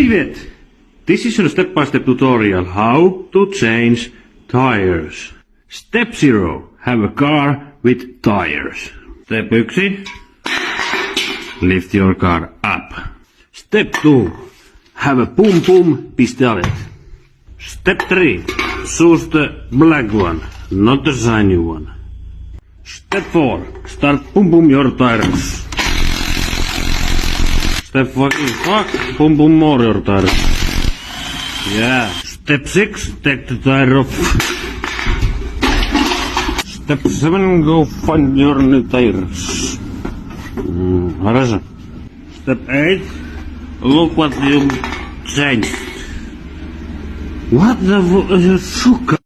Привет! This is a step-by-step tutorial how to change tires. Step 0. Have a car with tires. Step 1. Lift your car up. Step 2. Have a boom pistolet. Step 3. Choose the black one, not the shiny one. Step 4. Start boom your tires. Step 5. Boom more your tires. Yeah. Step 6. Take the tire off. Step 7. Go find your new tires. Хорошо. Step 8. Look what you changed. What the fuck?